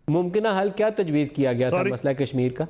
ممکنہ حل کیا تجویز کیا گیا تھا مسئلہ کشمیر کا؟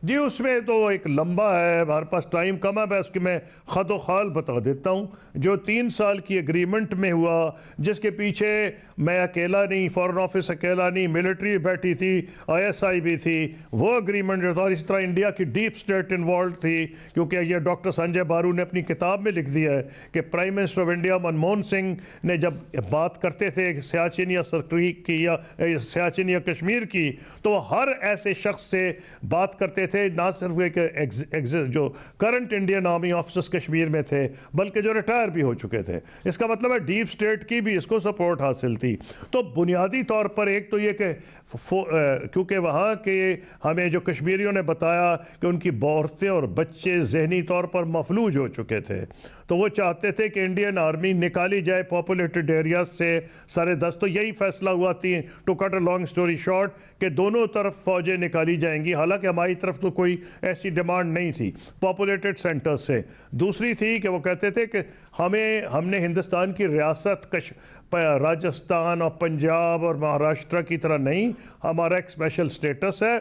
جی اس میں تو ایک لمبا ہے، ہمارے پاس ٹائم کم ہے، بس کہ میں خط و خال بتا دیتا ہوں۔ جو 3 سال کی اگریمنٹ میں ہوا، جس کے پیچھے میں اکیلا نہیں، فورن آفس اکیلا نہیں، ملٹری بیٹھی تھی، ISI بھی تھی، وہ اگریمنٹ جو تھا، اور اس طرح انڈیا کی ڈیپ سٹیٹ انوالوڈ تھی، کیونکہ یہ ڈاکٹر سنجے بارو نے اپنی کتاب میں لکھ دیا ہے کہ prime minister of India Manmohan Singh نے جب بات کرتے تھے سیاچن یا سرکریک کی یا سیاچن یا کشمیر کی، تو وہ ہر ایسے شخص سے بات کرتے تھے، نہ صرف ایک جو current Indian army officers Kashmir میں تھے بلکہ جو ریٹائر بھی ہو چکے تھے۔ اس کا مطلب ہے ڈیپ سٹیٹ کی بھی اس کو سپورٹ حاصل تھی۔ تو بنیادی طور پر ایک تو یہ کہ کیونکہ وہاں کے ہمیں جو کشمیریوں نے بتایا کہ ان کی عورتیں اور بچے ذہنی طور پر مفلوج ہو چکے تھے، تو وہ چاہتے تھے کہ انڈین آرمی نکالی جائے پاپولیٹڈ ایریاز سے سرے دست۔ تو یہی فیصلہ ہوا تھی، to cut a long story short, کہ دونوں طرف فوجیں نکالی جائیں گی، حالانکہ ہماری طرف تو کوئی ایسی ڈیمانڈ نہیں تھی پاپولیٹڈ سینٹر سے۔ دوسری تھی کہ وہ کہتے تھے کہ ہم نے ہندوستان کی ریاست راجستھان اور پنجاب اور مہاراشٹرا کی طرح نہیں، ہمارا ایک اسپیشل سٹیٹس ہے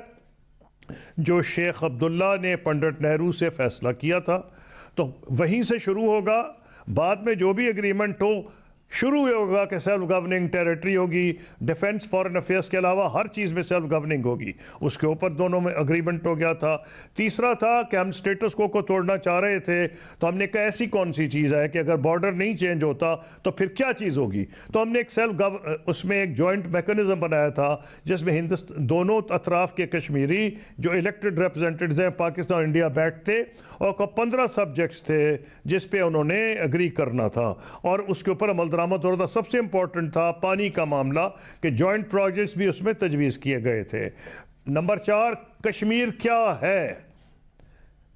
جو شیخ عبداللہ نے پنڈت نہرو سے فیصلہ کیا تھا۔ تو وہیں سے شروع ہوگا، بعد میں جو بھی اگریمنٹ ہو شروع ہوگا کہ سیلف گورننگ ٹیریٹری ہوگی، ڈیفنس فورن افیئرس کے علاوہ ہر چیز میں سیلف گورننگ ہوگی، اس کے اوپر دونوں میں اگریمنٹ ہو گیا تھا۔ تیسرا تھا کہ ہم سٹیٹس کو توڑنا چاہ رہے تھے، تو ہم نے کہا ایسی کون سی چیز ہے کہ اگر بارڈر نہیں چینج ہوتا تو پھر کیا چیز ہوگی؟ تو ہم نے اس میں ایک جوائنٹ میکنزم بنایا تھا جس میں دونوں اطراف کے کشمیری جو الیکٹڈ ریپرزینٹیوز ہیں پاکستان انڈیا بیٹھتے، اور 15 سبجیکٹس تھے جس پہ انہوں نے اگری کرنا تھا، اور اس کے اوپر عمل درآمد ہو رہا تھا۔ سب سے امپورٹنٹ تھا پانی کا معاملہ، کہ جوائنٹ پروجیکٹس بھی اس میں تجویز کیے گئے تھے۔ نمبر 4، کشمیر کیا ہے،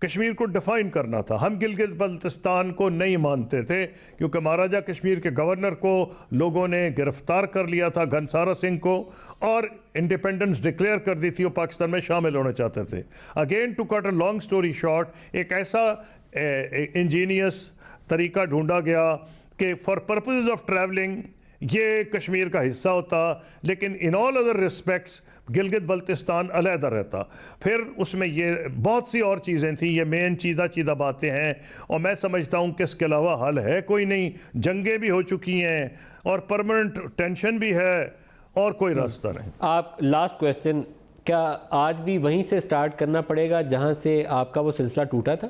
کشمیر کو ڈیفائن کرنا تھا۔ ہم گلگت بلتستان کو نہیں مانتے تھے، کیونکہ مہاراجہ کشمیر کے گورنر کو لوگوں نے گرفتار کر لیا تھا، گھنسارا سنگھ کو، اور انڈیپینڈنس ڈکلیئر کر دی تھی، وہ پاکستان میں شامل ہونا چاہتے تھے۔ Again to cut a long story short, ایک ایسا انجینئس طریقہ ڈھونڈا گیا کہ فار پرپزز آف ٹریولنگ یہ کشمیر کا حصہ ہوتا، لیکن in all other respects Gilgit Baltistan علیحدہ رہتا۔ پھر اس میں یہ بہت سی اور چیزیں تھیں، یہ مین چیدہ باتیں ہیں، اور میں سمجھتا ہوں کہ اس کے علاوہ حل ہے کوئی نہیں۔ جنگیں بھی ہو چکی ہیں اور پرماننٹ ٹینشن بھی ہے، اور کوئی راستہ نہیں۔ آپ لاسٹ کویسچن، کیا آج بھی وہیں سے سٹارٹ کرنا پڑے گا جہاں سے آپ کا وہ سلسلہ ٹوٹا تھا؟